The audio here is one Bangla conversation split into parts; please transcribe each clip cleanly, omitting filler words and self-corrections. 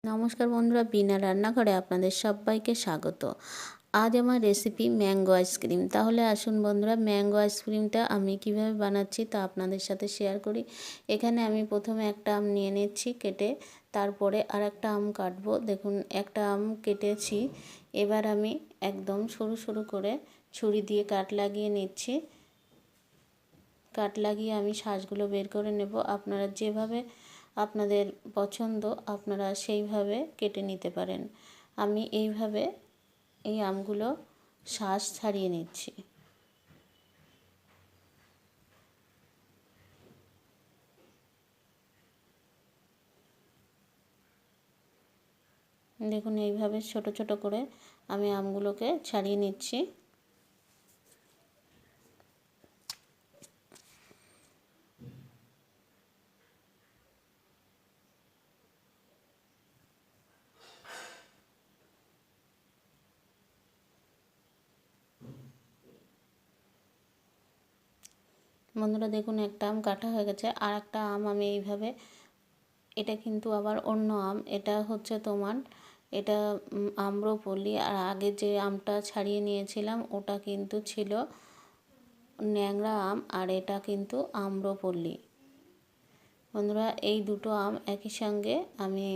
নমস্কার বন্ধুরা, বিনা রান্নাঘরে আপনাদের সবাইকে স্বাগত। আজ আমার রেসিপি ম্যাঙ্গো আইসক্রিম। তাহলে আসুন বন্ধুরা, ম্যাঙ্গো আইসক্রিমটা আমি কিভাবে বানাচ্ছি তা আপনাদের সাথে শেয়ার করি। এখানে আমি প্রথমে একটা আম নিয়ে নিচ্ছি কেটে, তারপরে আর একটা আম কাটবো। দেখুন একটা আম কেটেছি। এবার আমি একদম সরু সরু করে ছুরি দিয়ে কাট লাগিয়ে নিচ্ছি। কাট লাগিয়ে আমি শাঁসগুলো বের করে নেব। আপনারা যেভাবে আপনাদের পছন্দ আপনারা সেইভাবে কেটে নিতে পারেন। আমি এইভাবে এই আমগুলো শাঁস ছাড়িয়ে নিচ্ছি। দেখুন এইভাবে ছোট ছোট করে আমি আমগুলোকে ছাড়িয়ে নিচ্ছি। বন্ধুরা দেখুন একটা আম কাটা হয়ে গেছে। আর একটা আম আমি এইভাবে, এটা কিন্তু আবার অন্য আম, এটা হচ্ছে এটা আম্রপলি। আর আগে যে আমটা ছাড়িয়ে নিয়েছিলাম ওটা কিন্তু ছিল ন্যাংরা আম, আর এটা কিন্তু আম্রপলি। বন্ধুরা এই দুটো আম একই সঙ্গে আমি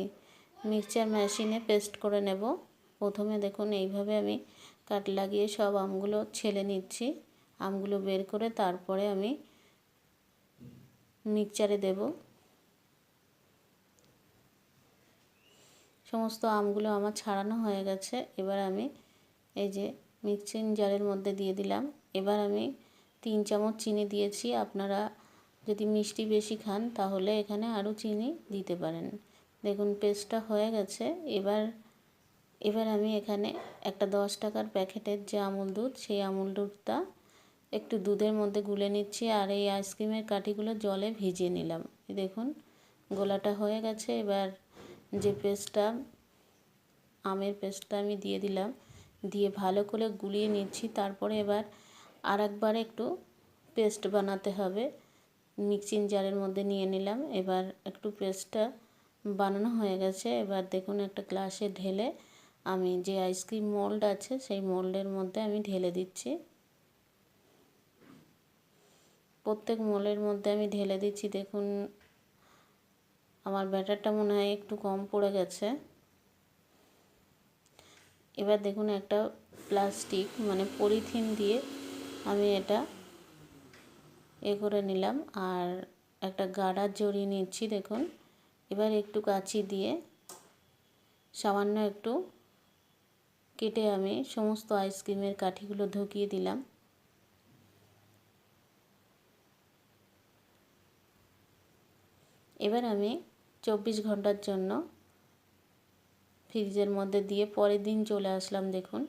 মিক্সচার মেশিনে পেস্ট করে নেব। প্রথমে দেখুন এইভাবে আমি কাট লাগিয়ে সব আমগুলো ছেলে নিচ্ছি। আমগুলো বের করে তারপরে আমি মিক্সচারে দেব। সমস্ত আমগুলো আমার ছাড়ানো হয়ে গেছে। এবার আমি এই যে মিক্সিং জারের মধ্যে দিয়ে দিলাম। এবার আমি 3 চামচ চিনি দিয়েছি। আপনারা যদি মিষ্টি বেশি খান তাহলে এখানে আরও চিনি দিতে পারেন। দেখুন পেস্টটা হয়ে গেছে। এবার আমি এখানে একটা 10 টাকার প্যাকেটের যে আমুল দুধ, সেই আমুল দুধটা একটু দুধের মধ্যে গুলে নিচ্ছি। আর এই আইসক্রিমের কাঠিগুলো জলে ভিজিয়ে নিলাম। দেখুন গোলাটা হয়ে গেছে। এবার যে আমের পেস্টটা আমি দিয়ে দিলাম, দিয়ে ভালো করে গুলিয়ে নিচ্ছি। তারপরে এবার আর একবার একটু পেস্ট বানাতে হবে। মিক্সিং জারের মধ্যে নিয়ে নিলাম। এবার একটু পেস্টটা বানানো হয়ে গেছে। এবার দেখুন একটা গ্লাসে ঢেলে আমি যে আইসক্রিম মোল্ড আছে সেই মোল্ডের মধ্যে আমি ঢেলে দিচ্ছি। প্রত্যেক মোল্ডের মধ্যে আমি ঢেলে দিচ্ছি। দেখুন আমার ব্যাটারটা মনে হয় একটু কম পড়ে গেছে। এবার দেখুন একটা প্লাস্টিক পলিথিন দিয়ে আমি এটা করে নিলাম। আর একটা গার্ডার জড়িয়ে নিচ্ছি। দেখুন এবার একটু কাঁচি দিয়ে সামান্য একটু কেটে আমি সমস্ত আইসক্রিমের কাঠিগুলো ঢুকিয়ে দিলাম। এবার আমি 24 ঘন্টার জন্য ফ্রিজের মধ্যে দিয়ে পরের দিন চলে আসলাম। দেখুন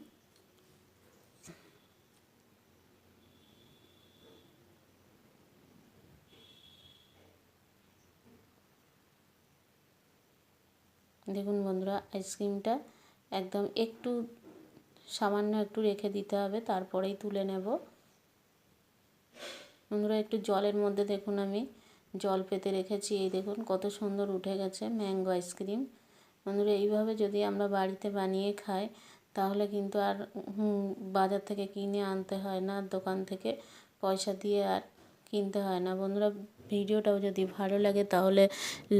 দেখুন বন্ধুরা আইসক্রিমটা একদম একটু সামান্য একটু রেখে দিতে হবে, তারপরেই তুলে নেব। বন্ধুরা একটু জলের মধ্যে দেখুন আমি জল পেতে রেখেছি। এই দেখুন কত সুন্দর উঠে গেছে ম্যাঙ্গো আইসক্রিম। বন্ধুরা এইভাবে যদি আমরা বাড়িতে বানিয়ে খাই তাহলে কিন্তু আর বাজার থেকে কিনে আনতে হয় না, দোকান থেকে পয়সা দিয়ে আর কিনতে হয় না। বন্ধুরা ভিডিওটাও যদি ভালো লাগে তাহলে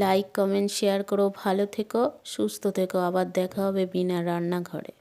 লাইক কমেন্ট শেয়ার করো। ভালো থেকো, সুস্থ থেকো। আবার দেখা হবে বিনা রান্নাঘরে।